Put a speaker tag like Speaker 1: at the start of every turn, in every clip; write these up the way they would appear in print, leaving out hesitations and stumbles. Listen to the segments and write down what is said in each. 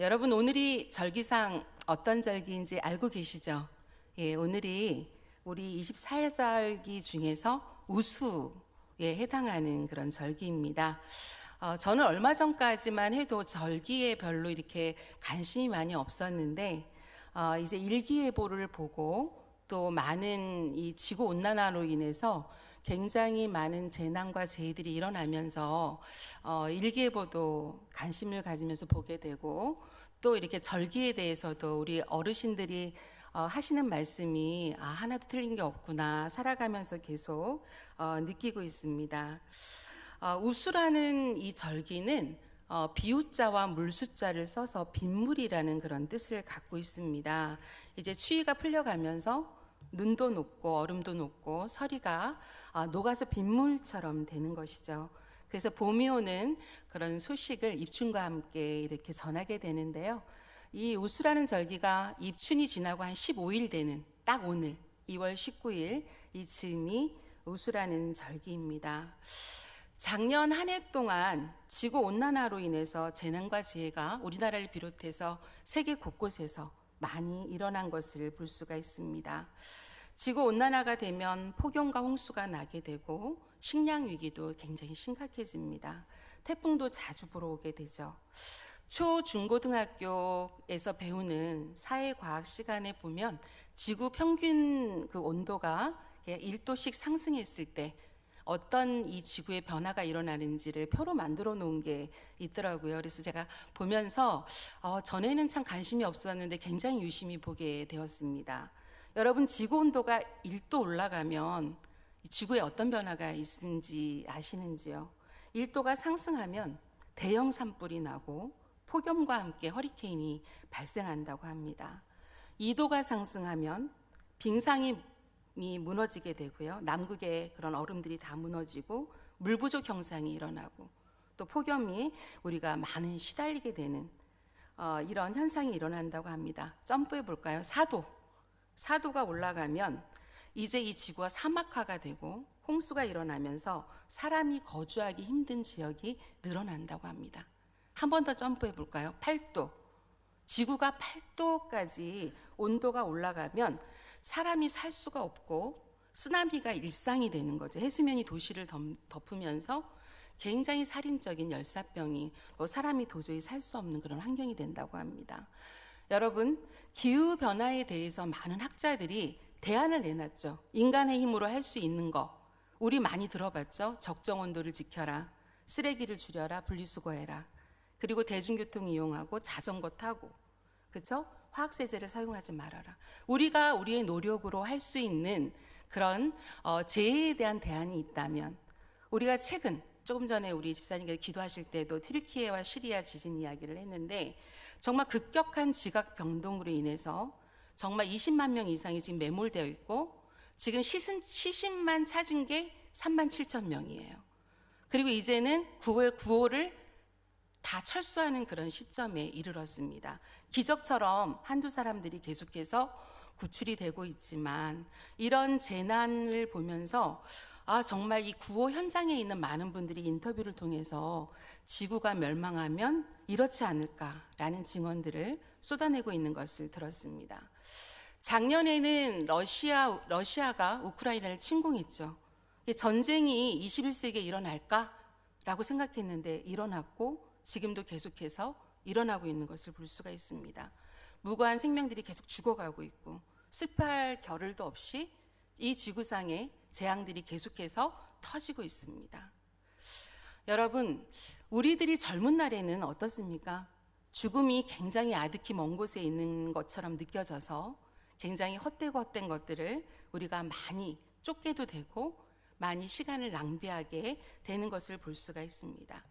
Speaker 1: 여러분 오늘이 절기상 어떤 절기인지 알고 계시죠? 예, 오늘이 우리 24절기 중에서 우수에 해당하는 그런 절기입니다. 저는 얼마 전까지만 해도 절기에 별로 이렇게 관심이 많이 없었는데 이제 일기예보를 보고 또 많은 이 지구 온난화로 인해서 굉장히 많은 재난과 재해들이 일어나면서 일기예보도 관심을 가지면서 보게 되고 또 이렇게 절기에 대해서도 우리 어르신들이 하시는 말씀이 하나도 틀린 게 없구나 살아가면서 계속 느끼고 있습니다. 우수라는 이 절기는 비우자와 물수자를 써서 빗물이라는 그런 뜻을 갖고 있습니다. 이제 추위가 풀려가면서 눈도 녹고 얼음도 녹고 서리가 녹아서 빗물처럼 되는 것이죠. 그래서 봄이 오는 그런 소식을 입춘과 함께 이렇게 전하게 되는데요. 이 우수라는 절기가 입춘이 지나고 한 15일 되는 딱 오늘 2월 19일 이 즈음이 우수라는 절기입니다. 작년 한 해 동안 지구온난화로 인해서 재난과 재해가 우리나라를 비롯해서 세계 곳곳에서 많이 일어난 것을 볼 수가 있습니다. 지구온난화가 되면 폭염과 홍수가 나게 되고 식량 위기도 굉장히 심각해집니다. 태풍도 자주 불어오게 되죠. 초, 중고등학교에서 배우는 사회과학 시간에 보면 지구 평균 그 온도가 1도씩 상승했을 때 어떤 이 지구의 변화가 일어나는지를 표로 만들어 놓은 게 있더라고요. 그래서 제가 보면서 전에는 참 관심이 없었는데 굉장히 유심히 보게 되었습니다. 여러분 지구 온도가 1도 올라가면 지구에 어떤 변화가 있는지 아시는지요? 1도가 상승하면 대형 산불이 나고 폭염과 함께 허리케인이 발생한다고 합니다. 2도가 상승하면 빙상이 무너지게 되고요. 남극의 그런 얼음들이 다 무너지고 물 부족 현상이 일어나고 또 폭염이 우리가 많이 시달리게 되는 이런 현상이 일어난다고 합니다. 점프해 볼까요? 4도가 올라가면 이제 이 지구가 사막화가 되고 홍수가 일어나면서 사람이 거주하기 힘든 지역이 늘어난다고 합니다. 한 번 더 점프해 볼까요? 8도. 지구가 8도까지 온도가 올라가면 사람이 살 수가 없고 쓰나미가 일상이 되는 거죠. 해수면이 도시를 덮으면서 굉장히 살인적인 열사병이 사람이 도저히 살 수 없는 그런 환경이 된다고 합니다. 여러분, 기후변화에 대해서 많은 학자들이 대안을 내놨죠. 인간의 힘으로 할 수 있는 거 우리 많이 들어봤죠. 적정 온도를 지켜라, 쓰레기를 줄여라, 분리수거해라, 그리고 대중교통 이용하고 자전거 타고, 그렇죠? 화학세제를 사용하지 말아라. 우리가 우리의 노력으로 할 수 있는 그런 재해에 대한 대안이 있다면, 우리가 최근 조금 전에 우리 집사님께서 기도하실 때도 튀르키예와 시리아 지진 이야기를 했는데 정말 급격한 지각 변동으로 인해서 정말 20만 명 이상이 지금 매몰되어 있고 지금 시신만 찾은 게 3만 7천 명이에요. 그리고 이제는 구호를 다 철수하는 그런 시점에 이르렀습니다. 기적처럼 한두 사람들이 계속해서 구출이 되고 있지만 이런 재난을 보면서 정말 이 구호 현장에 있는 많은 분들이 인터뷰를 통해서 지구가 멸망하면 이렇지 않을까라는 증언들을 쏟아내고 있는 것을 들었습니다. 작년에는 러시아가 우크라이나를 침공했죠. 전쟁이 21세기에 일어날까라고 생각했는데 일어났고 지금도 계속해서 일어나고 있는 것을 볼 수가 있습니다. 무고한 생명들이 계속 죽어가고 있고 슬퍼할 겨를도 없이 이 지구상의 재앙들이 계속해서 터지고 있습니다. 여러분, 우리들이 젊은 날에는 어떻습니까? 죽음이 굉장히 아득히 먼 곳에 있는 것처럼 느껴져서 굉장히 헛되고 헛된 것들을 우리가 많이 쫓게도 되고 많이 시간을 낭비하게 되는 것을 볼 수가 있습니다.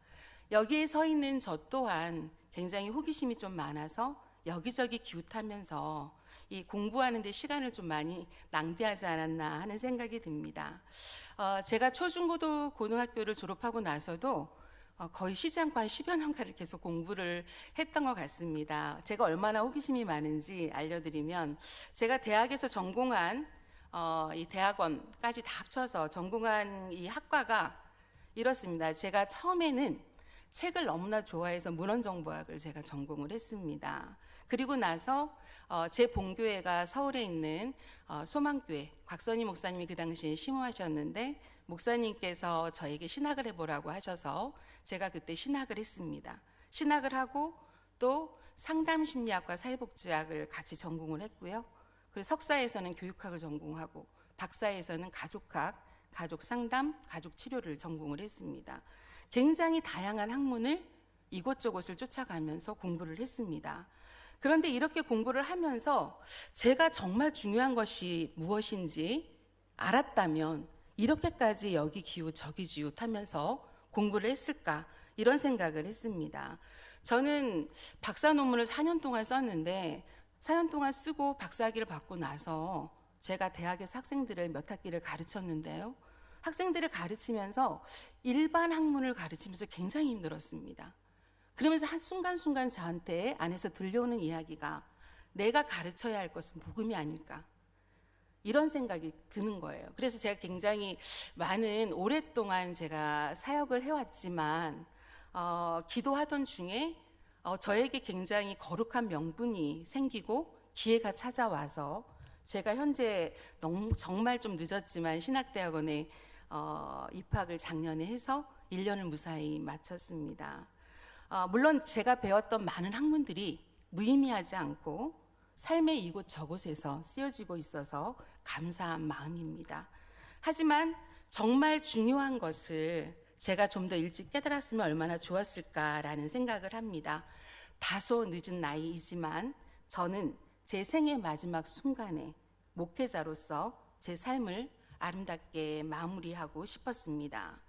Speaker 1: 여기에 서 있는 저 또한 굉장히 호기심이 좀 많아서 여기저기 기웃하면서 이 공부하는 데 시간을 좀 많이 낭비하지 않았나 하는 생각이 듭니다. 제가 초중고등 고등학교를 졸업하고 나서도 거의 쉬지 않고 한 10여 년간을 계속 공부를 했던 것 같습니다. 제가 얼마나 호기심이 많은지 알려드리면 제가 대학에서 전공한 이 대학원까지 다 합쳐서 전공한 이 학과가 이렇습니다. 제가 처음에는 책을 너무나 좋아해서 문헌정보학을 제가 전공을 했습니다. 그리고 나서 제 본교회가 서울에 있는 소망교회, 곽선희 목사님이 그 당시에 심호하셨는데 목사님께서 저에게 신학을 해보라고 하셔서 제가 그때 신학을 했습니다. 신학을 하고 또 상담심리학과 사회복지학을 같이 전공을 했고요. 그리고 석사에서는 교육학을 전공하고 박사에서는 가족학, 가족상담, 가족치료를 전공을 했습니다. 굉장히 다양한 학문을 이곳저곳을 쫓아가면서 공부를 했습니다. 그런데 이렇게 공부를 하면서 제가 정말 중요한 것이 무엇인지 알았다면 이렇게까지 여기 기웃 저기 지웃 하면서 공부를 했을까, 이런 생각을 했습니다. 저는 박사 논문을 4년 동안 썼는데 4년 동안 쓰고 박사학위를 받고 나서 제가 대학에서 학생들을 몇 학기를 가르쳤는데요. 학생들을 가르치면서 일반 학문을 가르치면서 굉장히 힘들었습니다. 그러면서 한 순간순간 저한테 안에서 들려오는 이야기가 내가 가르쳐야 할 것은 복음이 아닐까, 이런 생각이 드는 거예요. 그래서 제가 굉장히 오랫동안 제가 사역을 해왔지만 기도하던 중에 저에게 굉장히 거룩한 명분이 생기고 기회가 찾아와서 제가 현재 정말 좀 늦었지만 신학대학원에 입학을 작년에 해서 1년을 무사히 마쳤습니다. 물론 제가 배웠던 많은 학문들이 무의미하지 않고 삶의 이곳저곳에서 쓰여지고 있어서 감사한 마음입니다. 하지만 정말 중요한 것을 제가 좀 더 일찍 깨달았으면 얼마나 좋았을까라는 생각을 합니다. 다소 늦은 나이이지만 저는 제 생의 마지막 순간에 목회자로서 제 삶을 아름답게 마무리하고 싶었습니다.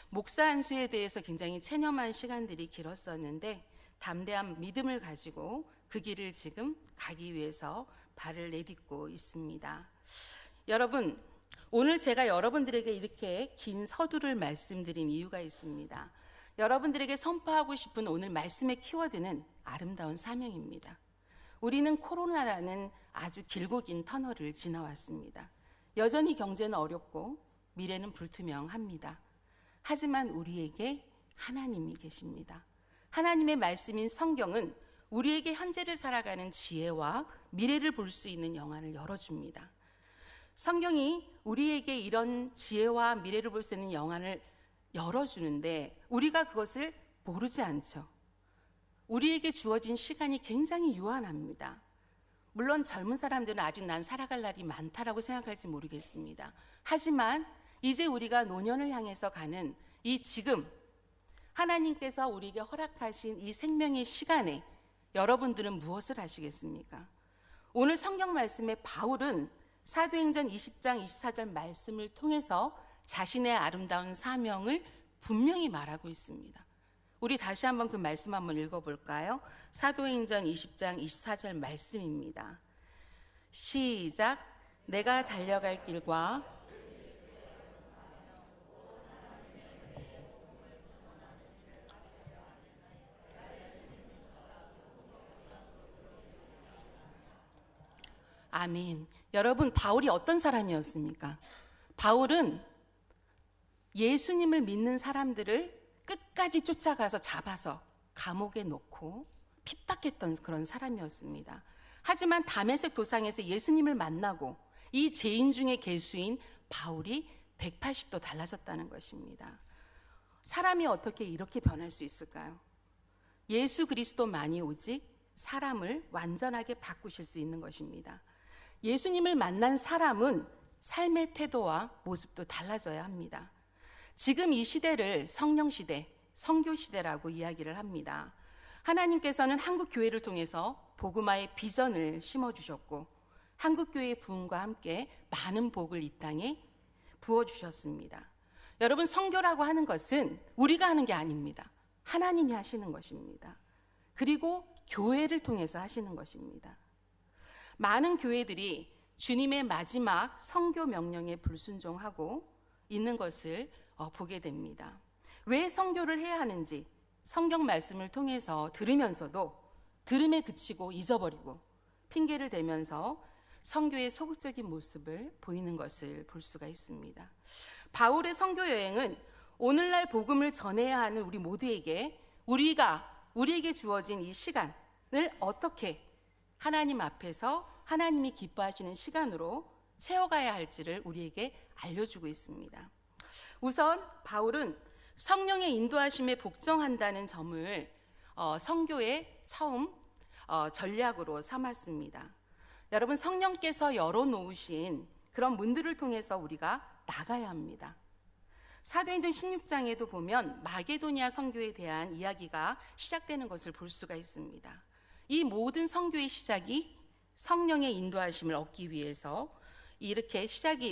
Speaker 1: 목사 안수에 대해서 굉장히 체념한 시간들이 길었었는데 담대한 믿음을 가지고 그 길을 지금 가기 위해서 발을 내딛고 있습니다. 여러분, 오늘 제가 여러분들에게 이렇게 긴 서두를 말씀드린 이유가 있습니다. 여러분들에게 선포하고 싶은 오늘 말씀의 키워드는 아름다운 사명입니다. 우리는 코로나라는 아주 길고 긴 터널을 지나왔습니다. 여전히 경제는 어렵고 미래는 불투명합니다. 하지만 우리에게 하나님이 계십니다. 하나님의 말씀인 성경은 우리에게 현재를 살아가는 지혜와 미래를 볼 수 있는 영안을 열어줍니다. 성경이 우리에게 이런 지혜와 미래를 볼 수 있는 영안을 열어주는데 우리가 그것을 모르지 않죠. 우리에게 주어진 시간이 굉장히 유한합니다. 물론 젊은 사람들은 아직 난 살아갈 날이 많다라고 생각할지 모르겠습니다. 하지만 이제 우리가 노년을 향해서 가는 이 지금 하나님께서 우리에게 허락하신 이 생명의 시간에 여러분들은 무엇을 하시겠습니까? 오늘 성경 말씀에 바울은 사도행전 20장 24절 말씀을 통해서 자신의 아름다운 사명을 분명히 말하고 있습니다. 우리 다시 한번 그 말씀 한번 읽어볼까요? 사도행전 20장 24절 말씀입니다. 시작. 내가 달려갈 길과 아멘. 여러분, 바울이 어떤 사람이었습니까? 바울은 예수님을 믿는 사람들을 끝까지 쫓아가서 잡아서 감옥에 놓고 핍박했던 그런 사람이었습니다. 하지만 다메섹 도상에서 예수님을 만나고 이 죄인 중에 괴수인 바울이 180도 달라졌다는 것입니다. 사람이 어떻게 이렇게 변할 수 있을까요? 예수 그리스도만이 오직 사람을 완전하게 바꾸실 수 있는 것입니다. 예수님을 만난 사람은 삶의 태도와 모습도 달라져야 합니다. 지금 이 시대를 성령 시대, 성교 시대라고 이야기를 합니다. 하나님께서는 한국 교회를 통해서 복음화의 비전을 심어주셨고 한국 교회의 부흥과 함께 많은 복을 이 땅에 부어주셨습니다. 여러분, 성교라고 하는 것은 우리가 하는 게 아닙니다. 하나님이 하시는 것입니다. 그리고 교회를 통해서 하시는 것입니다. 많은 교회들이 주님의 마지막 성교 명령에 불순종하고 있는 것을 보게 됩니다. 왜 성교를 해야 하는지 성경 말씀을 통해서 들으면서도 들음에 그치고 잊어버리고 핑계를 대면서 성교의 소극적인 모습을 보이는 것을 볼 수가 있습니다. 바울의 성교 여행은 오늘날 복음을 전해야 하는 우리 모두에게 우리에게 주어진 이 시간을 어떻게 하나님 앞에서 하나님이 기뻐하시는 시간으로 채워가야 할지를 우리에게 알려주고 있습니다. 우선 바울은 성령의 인도하심에 복종한다는 점을 선교의 처음 전략으로 삼았습니다. 여러분, 성령께서 열어놓으신 그런 문들을 통해서 우리가 나가야 합니다. 사도행전 16장에도 보면 마게도니아 선교에 대한 이야기가 시작되는 것을 볼 수가 있습니다. 이 모든 선교의 시작이 성령의 인도하심을 얻기 위해서 이렇게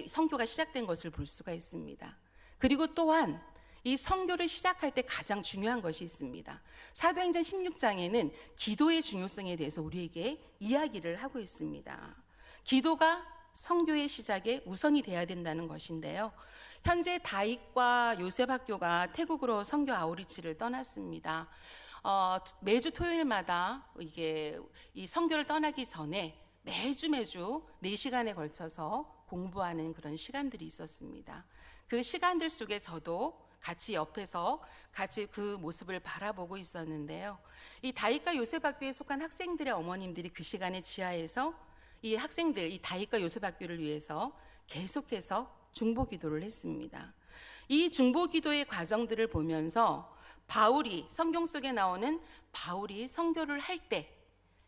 Speaker 1: 선교가 시작된 것을 볼 수가 있습니다. 그리고 또한 이 선교를 시작할 때 가장 중요한 것이 있습니다. 사도행전 16장에는 기도의 중요성에 대해서 우리에게 이야기를 하고 있습니다. 기도가 선교의 시작에 우선이 돼야 된다는 것인데요. 현재 다윗과 요셉 학교가 태국으로 선교 아우리치를 떠났습니다. 매주 토요일마다 이 선교를 떠나기 전에 매주 4시간에 걸쳐서 공부하는 그런 시간들이 있었습니다. 그 시간들 속에 저도 같이 옆에서 같이 그 모습을 바라보고 있었는데요. 이 다윗과 요셉 학교에 속한 학생들의 어머님들이 그 시간에 지하에서 이 학생들, 이 다윗과 요셉 학교를 위해서 계속해서 중보 기도를 했습니다. 이 중보 기도의 과정들을 보면서 성경 속에 나오는 바울이 선교를 할 때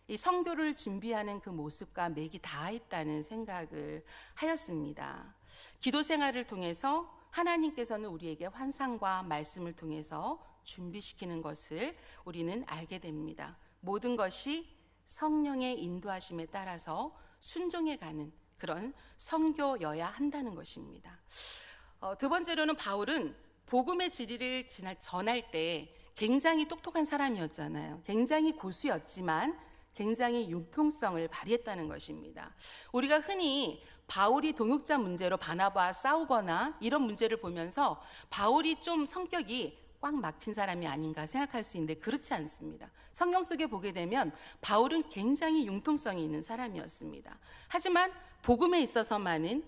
Speaker 1: 이 선교를 준비하는 그 모습과 맥이 닿아있다는 생각을 하였습니다. 기도 생활을 통해서 하나님께서는 우리에게 환상과 말씀을 통해서 준비시키는 것을 우리는 알게 됩니다. 모든 것이 성령의 인도하심에 따라서 순종해가는 그런 선교여야 한다는 것입니다. 두 번째로는 바울은 복음의 진리를 전할 때 굉장히 똑똑한 사람이었잖아요. 굉장히 고수였지만 굉장히 융통성을 발휘했다는 것입니다. 우리가 흔히 바울이 동역자 문제로 바나바와 싸우거나 이런 문제를 보면서 바울이 좀 성격이 꽉 막힌 사람이 아닌가 생각할 수 있는데 그렇지 않습니다. 성경 속에 보게 되면 바울은 굉장히 융통성이 있는 사람이었습니다. 하지만 복음에 있어서만은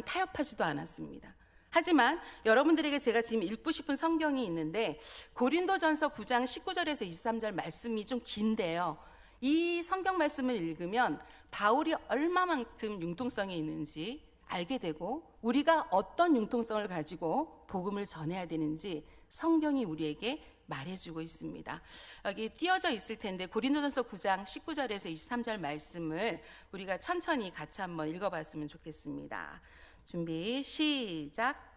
Speaker 1: 타협하지도 않았습니다. 하지만 여러분들에게 제가 지금 읽고 싶은 성경이 있는데 고린도전서 9장 19절에서 23절 말씀이 좀 긴데요. 이 성경 말씀을 읽으면 바울이 얼마만큼 융통성이 있는지 알게 되고 우리가 어떤 융통성을 가지고 복음을 전해야 되는지 성경이 우리에게 말해주고 있습니다. 여기 띄어져 있을 텐데 고린도전서 9장 19절에서 23절 말씀을 우리가 천천히 같이 한번 읽어봤으면 좋겠습니다. 준비 시작.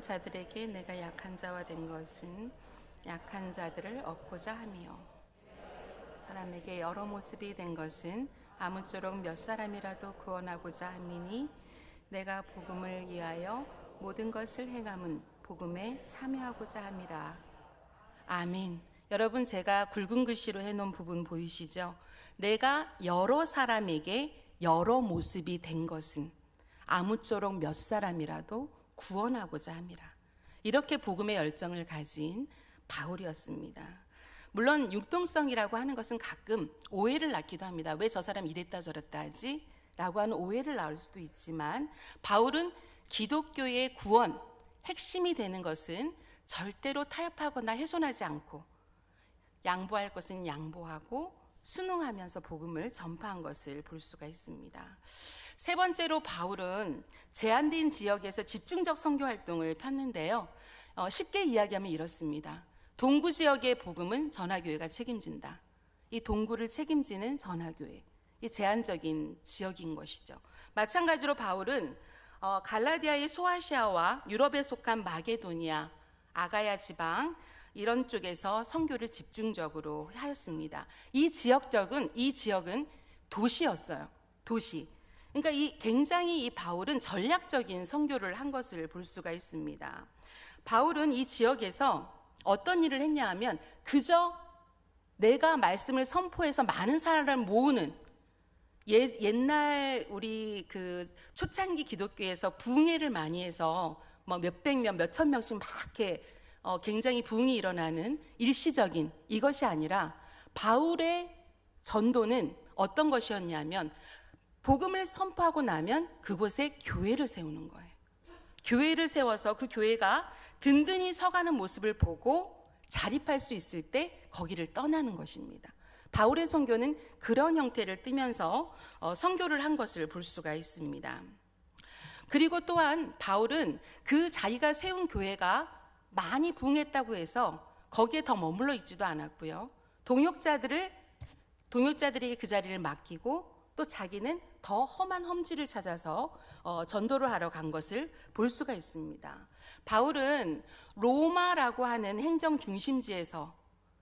Speaker 1: 자들에게 내가 약한 자와 된 것은 약한 자들을 얻고자 함이요 사람에게 여러 모습이 된 것은 아무쪼록 몇 사람이라도 구원하고자 함이니 내가 복음을 위하여 모든 것을 행함은 복음에 참여하고자 함이라. 아멘. 여러분, 제가 굵은 글씨로 해놓은 부분 보이시죠? 내가 여러 사람에게 여러 모습이 된 것은 아무쪼록 몇 사람이라도 구원하고자 함이라. 이렇게 복음의 열정을 가진 바울이었습니다. 물론 융통성이라고 하는 것은 가끔 오해를 낳기도 합니다. 왜 저 사람 이랬다 저랬다 하지? 라고 하는 오해를 낳을 수도 있지만 바울은 기독교의 구원, 핵심이 되는 것은 절대로 타협하거나 훼손하지 않고 양보할 것은 양보하고 순응하면서 복음을 전파한 것을 볼 수가 있습니다. 세 번째로 바울은 제한된 지역에서 집중적 선교 활동을 폈는데요. 쉽게 이야기하면 이렇습니다. 동구 지역의 복음은 전화교회가 책임진다. 이 동구를 책임지는 전화교회. 이 제한적인 지역인 것이죠. 마찬가지로 바울은 갈라디아의 소아시아와 유럽에 속한 마게도니아, 아가야 지방 이런 쪽에서 선교를 집중적으로 하였습니다. 이 지역은 도시였어요. 도시. 그러니까 굉장히 이 바울은 전략적인 선교를 한 것을 볼 수가 있습니다. 바울은 이 지역에서 어떤 일을 했냐 하면 그저 내가 말씀을 선포해서 많은 사람을 모으는, 옛날 우리 그 초창기 기독교에서 부흥회를 많이 해서 뭐 몇백 명, 몇천 명씩 막 이렇게 굉장히 부흥이 일어나는 일시적인 이것이 아니라 바울의 전도는 어떤 것이었냐면 복음을 선포하고 나면 그곳에 교회를 세우는 거예요. 교회를 세워서 그 교회가 든든히 서가는 모습을 보고 자립할 수 있을 때 거기를 떠나는 것입니다. 바울의 선교는 그런 형태를 띠면서 선교를 한 것을 볼 수가 있습니다. 그리고 또한 바울은 그 자기가 세운 교회가 많이 부흥했다고 해서 거기에 더 머물러 있지도 않았고요. 동역자들에게 그 자리를 맡기고 또 자기는 더 험한 험지를 찾아서 전도를 하러 간 것을 볼 수가 있습니다. 바울은 로마라고 하는 행정 중심지에서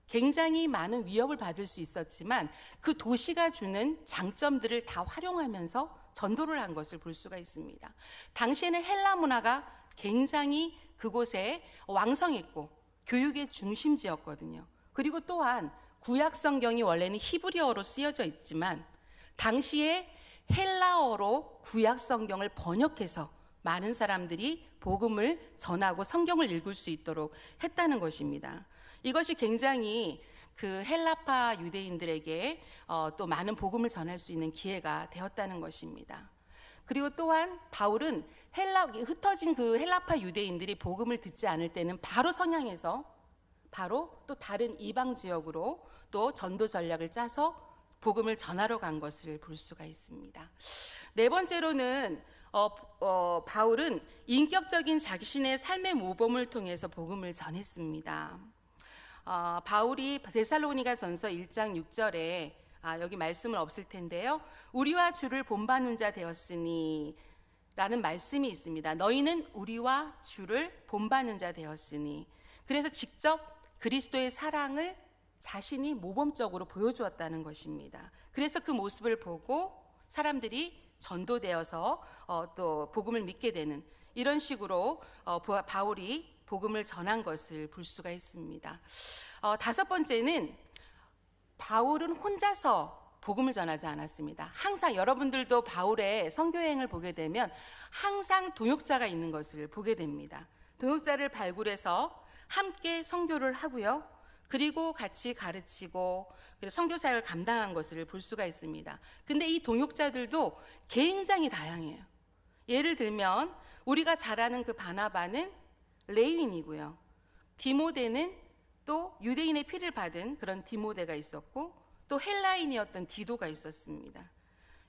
Speaker 1: 굉장히 많은 위협을 받을 수 있었지만 그 도시가 주는 장점들을 다 활용하면서 전도를 한 것을 볼 수가 있습니다. 당시에는 헬라 문화가 굉장히 그곳에 왕성했고 교육의 중심지였거든요. 그리고 또한 구약 성경이 원래는 히브리어로 쓰여져 있지만 당시에 헬라어로 구약 성경을 번역해서 많은 사람들이 복음을 전하고 성경을 읽을 수 있도록 했다는 것입니다. 이것이 굉장히 그 헬라파 유대인들에게 또 많은 복음을 전할 수 있는 기회가 되었다는 것입니다. 그리고 또한 바울은 흩어진 그 헬라파 유대인들이 복음을 듣지 않을 때는 바로 성향해서 바로 또 다른 이방 지역으로 또 전도 전략을 짜서 복음을 전하러 간 것을 볼 수가 있습니다. 네 번째로는 바울은 인격적인 자신의 삶의 모범을 통해서 복음을 전했습니다. 바울이 데살로니가 전서 1장 6절에 여기 말씀은 없을 텐데요. 우리와 주를 본받는 자 되었으니 라는 말씀이 있습니다. 너희는 우리와 주를 본받는 자 되었으니. 그래서 직접 그리스도의 사랑을 자신이 모범적으로 보여주었다는 것입니다. 그래서 그 모습을 보고 사람들이 전도되어서 또 복음을 믿게 되는 이런 식으로 바울이 복음을 전한 것을 볼 수가 있습니다. 다섯 번째는 바울은 혼자서 복음을 전하지 않았습니다. 항상 여러분들도 바울의 선교여행을 보게 되면 항상 동역자가 있는 것을 보게 됩니다. 동역자를 발굴해서 함께 선교를 하고요. 그리고 같이 가르치고 선교 사역을 감당한 것을 볼 수가 있습니다. 근데 이 동역자들도 굉장히 다양해요. 예를 들면 우리가 잘 아는 그 바나바는 레위인이고요. 디모데는 또 유대인의 피를 받은 그런 디모데가 있었고 또 헬라인이었던 디도가 있었습니다.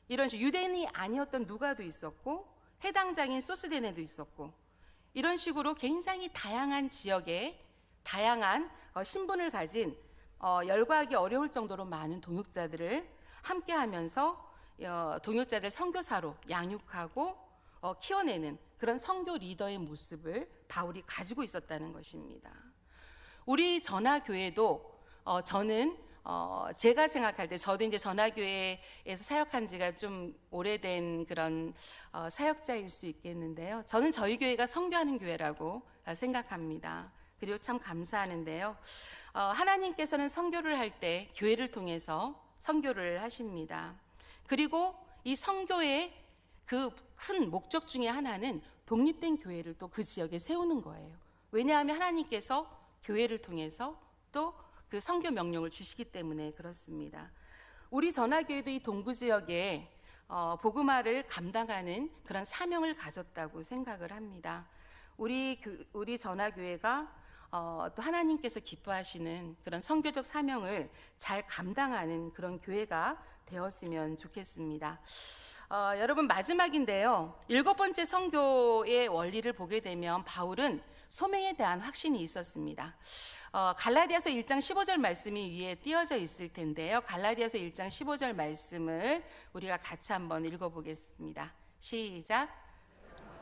Speaker 1: 이런 식으로 유대인이 아니었던 누가도 있었고 해당장인 소스데네도 있었고 이런 식으로 굉장히 다양한 지역에 다양한 신분을 가진 열거하기 어려울 정도로 많은 동역자들을 함께하면서 동역자들 선교사로 양육하고 키워내는 그런 선교 리더의 모습을 바울이 가지고 있었다는 것입니다. 우리 전화교회도 저는 제가 생각할 때 저도 이제 전화교회에서 사역한 지가 좀 오래된 그런 사역자일 수 있겠는데요. 저는 저희 교회가 선교하는 교회라고 생각합니다. 그리고 참 감사하는데요. 하나님께서는 선교를 할 때 교회를 통해서 선교를 하십니다. 그리고 이 선교의 그 큰 목적 중에 하나는 독립된 교회를 또 그 지역에 세우는 거예요. 왜냐하면 하나님께서 교회를 통해서 또 그 선교 명령을 주시기 때문에 그렇습니다. 우리 전화교회도 이 동부 지역에 복음화를 감당하는 그런 사명을 가졌다고 생각을 합니다. 우리 전화교회가 또 하나님께서 기뻐하시는 그런 선교적 사명을 잘 감당하는 그런 교회가 되었으면 좋겠습니다. 여러분 마지막인데요. 7번째 선교의 원리를 보게 되면 바울은 소명에 대한 확신이 있었습니다. 갈라디아서 1장 15절 말씀이 위에 띄어져 있을 텐데요. 갈라디아서 1장 15절 말씀을 우리가 같이 한번 읽어보겠습니다. 시작.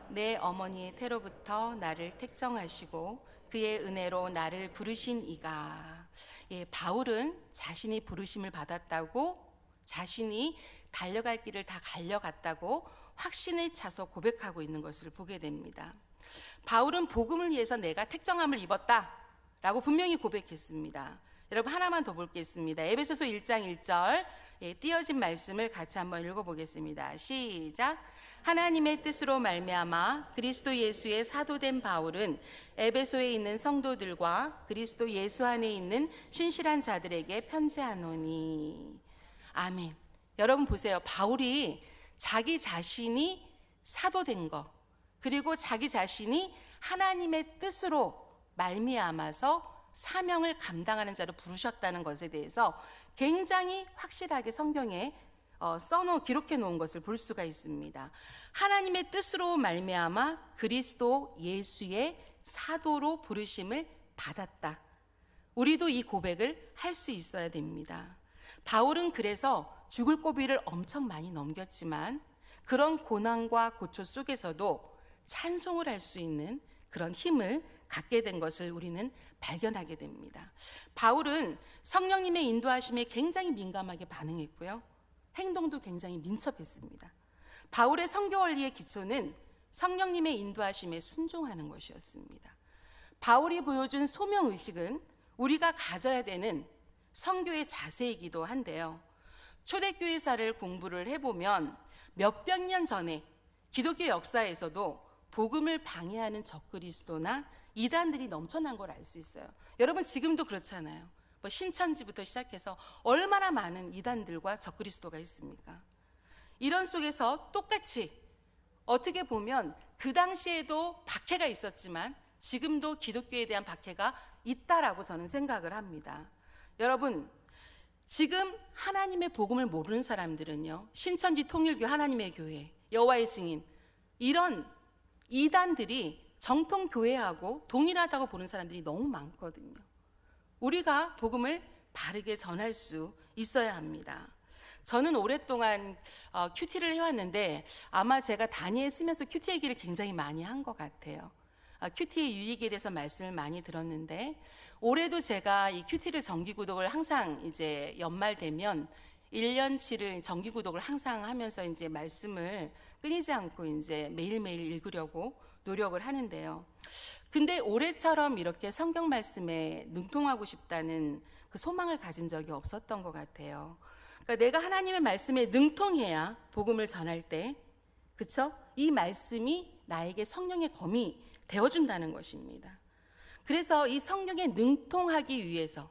Speaker 1: 내 어머니의 태로부터 나를 택정하시고 그의 은혜로 나를 부르신 이가. 바울은 자신이 부르심을 받았다고 자신이 달려갈 길을 다 달려갔다고 확신에 차서 고백하고 있는 것을 보게 됩니다. 바울은 복음을 위해서 내가 택정함을 입었다라고 분명히 고백했습니다. 여러분 하나만 더 보겠습니다. 에베소서 1장 1절 띄어진 말씀을 같이 한번 읽어보겠습니다. 시작. 하나님의 뜻으로 말미암아 그리스도 예수의 사도된 바울은 에베소에 있는 성도들과 그리스도 예수 안에 있는 신실한 자들에게 편지하노니. 아멘. 여러분 보세요. 바울이 자기 자신이 사도된 것, 그리고 자기 자신이 하나님의 뜻으로 말미암아서 사명을 감당하는 자로 부르셨다는 것에 대해서 굉장히 확실하게 성경에 기록해 놓은 것을 볼 수가 있습니다. 하나님의 뜻으로 말미암아 그리스도 예수의 사도로 부르심을 받았다. 우리도 이 고백을 할 수 있어야 됩니다. 바울은 그래서 죽을 고비를 엄청 많이 넘겼지만 그런 고난과 고초 속에서도 찬송을 할 수 있는 그런 힘을 갖게 된 것을 우리는 발견하게 됩니다. 바울은 성령님의 인도하심에 굉장히 민감하게 반응했고요. 행동도 굉장히 민첩했습니다. 바울의 선교 원리의 기초는 성령님의 인도하심에 순종하는 것이었습니다. 바울이 보여준 소명의식은 우리가 가져야 되는 선교의 자세이기도 한데요. 초대교회사를 공부를 해보면 몇백 년 전에 기독교 역사에서도 복음을 방해하는 적그리스도나 이단들이 넘쳐난 걸 알 수 있어요. 여러분 지금도 그렇잖아요. 신천지부터 시작해서 얼마나 많은 이단들과 적그리스도가 있습니까? 이런 속에서 똑같이 어떻게 보면 그 당시에도 박해가 있었지만 지금도 기독교에 대한 박해가 있다라고 저는 생각을 합니다. 여러분 지금 하나님의 복음을 모르는 사람들은요, 신천지 통일교 하나님의 교회, 여호와의 증인 이런 이단들이 정통 교회하고 동일하다고 보는 사람들이 너무 많거든요. 우리가 복음을 바르게 전할 수 있어야 합니다. 저는 오랫동안 큐티를 해왔는데 아마 제가 단위에 쓰면서 큐티 얘기를 굉장히 많이 한 것 같아요. 큐티의 유익에 대해서 말씀을 많이 들었는데 올해도 제가 이 큐티를 정기구독을 항상 이제 연말 되면 1년치를 정기구독을 항상 하면서 이제 말씀을 끊이지 않고 이제 매일매일 읽으려고 노력을 하는데요. 근데 올해처럼 이렇게 성경 말씀에 능통하고 싶다는 그 소망을 가진 적이 없었던 것 같아요. 그러니까 내가 하나님의 말씀에 능통해야 복음을 전할 때, 그쵸? 이 말씀이 나에게 성령의 검이 되어준다는 것입니다. 그래서 이 성경에 능통하기 위해서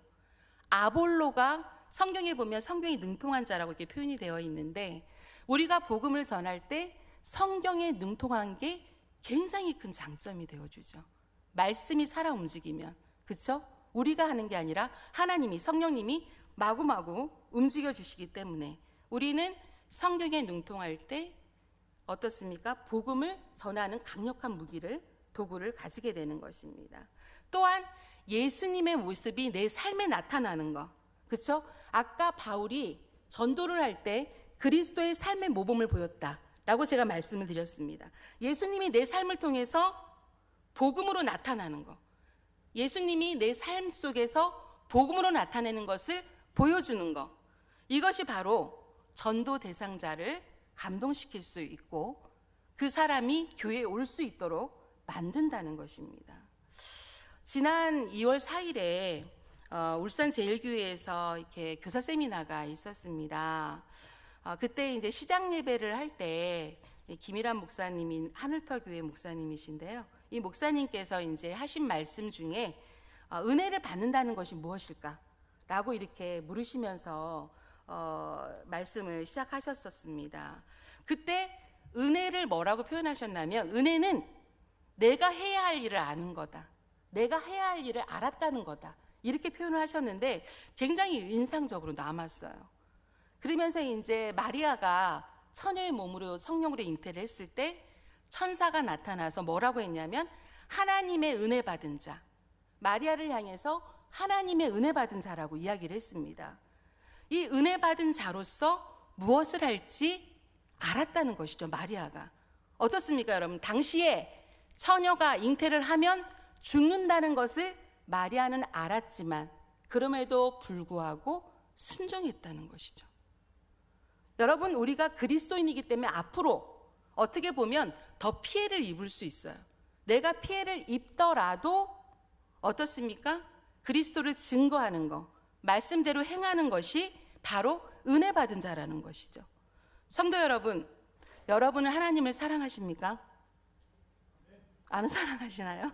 Speaker 1: 아볼로가 성경에 보면 성경이 능통한 자라고 이렇게 표현이 되어 있는데 우리가 복음을 전할 때 성경에 능통한 게 굉장히 큰 장점이 되어주죠. 말씀이 살아 움직이면, 그쵸? 우리가 하는 게 아니라 하나님이, 성령님이 마구마구 움직여 주시기 때문에 우리는 성경에 능통할 때 어떻습니까? 복음을 전하는 강력한 도구를 가지게 되는 것입니다. 또한 예수님의 모습이 내 삶에 나타나는 것, 그렇죠? 아까 바울이 전도를 할 때 그리스도의 삶의 모범을 보였다라고 제가 말씀을 드렸습니다. 예수님이 내 삶을 통해서 복음으로 나타나는 것, 예수님이 내 삶 속에서 복음으로 나타내는 것을 보여주는 것, 이것이 바로 전도 대상자를 감동시킬 수 있고 그 사람이 교회에 올 수 있도록 만든다는 것입니다. 지난 2월 4일에 울산 제일교회에서 이렇게 교사 세미나가 있었습니다. 그때 이제 시작 예배를 할 때 김일환 목사님이 하늘터 교회 목사님이신데요. 이 목사님께서 이제 하신 말씀 중에 은혜를 받는다는 것이 무엇일까라고 이렇게 물으시면서 말씀을 시작하셨었습니다. 그때 은혜를 뭐라고 표현하셨냐면 은혜는 내가 해야 할 일을 아는 거다. 내가 해야 할 일을 알았다는 거다. 이렇게 표현을 하셨는데 굉장히 인상적으로 남았어요. 그러면서 이제 마리아가 처녀의 몸으로 성령으로 잉태를 했을 때 천사가 나타나서 뭐라고 했냐면 하나님의 은혜 받은 자, 마리아를 향해서 하나님의 은혜 받은 자라고 이야기를 했습니다. 이 은혜 받은 자로서 무엇을 할지 알았다는 것이죠, 마리아가. 어떻습니까, 여러분? 당시에 처녀가 잉태를 하면 죽는다는 것을 마리아는 알았지만 그럼에도 불구하고 순종했다는 것이죠. 여러분, 우리가 그리스도인이기 때문에 앞으로 어떻게 보면 더 피해를 입을 수 있어요. 내가 피해를 입더라도 어떻습니까? 그리스도를 증거하는 거, 말씀대로 행하는 것이 바로 은혜 받은 자라는 것이죠. 성도 여러분, 여러분은 하나님을 사랑하십니까? 안 사랑하시나요?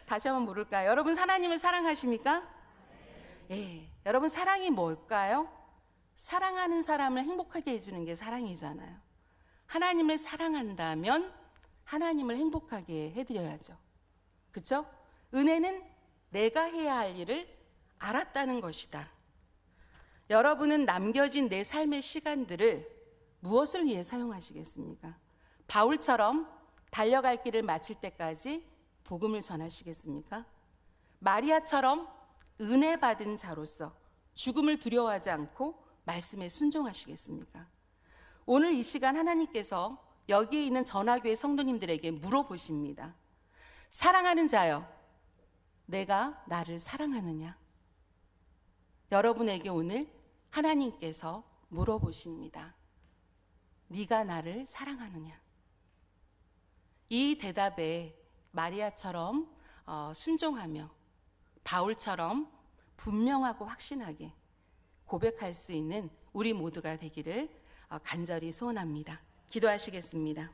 Speaker 1: 다시 한번 물을까요? 여러분 하나님을 사랑하십니까? 예. 여러분 사랑이 뭘까요? 사랑하는 사람을 행복하게 해주는 게 사랑이잖아요. 하나님을 사랑한다면 하나님을 행복하게 해드려야죠. 그렇죠? 은혜는 내가 해야 할 일을 알았다는 것이다. 여러분은 남겨진 내 삶의 시간들을 무엇을 위해 사용하시겠습니까? 바울처럼 달려갈 길을 마칠 때까지 복음을 전하시겠습니까? 마리아처럼 은혜 받은 자로서 죽음을 두려워하지 않고 말씀에 순종하시겠습니까? 오늘 이 시간 하나님께서 여기에 있는 전화교회 성도님들에게 물어보십니다. 사랑하는 자여, 내가 나를 사랑하느냐? 여러분에게 오늘 하나님께서 물어보십니다. 네가 나를 사랑하느냐? 이 대답에 마리아처럼 순종하며 바울처럼 분명하고 확신하게 고백할 수 있는 우리 모두가 되기를 간절히 소원합니다. 기도하시겠습니다.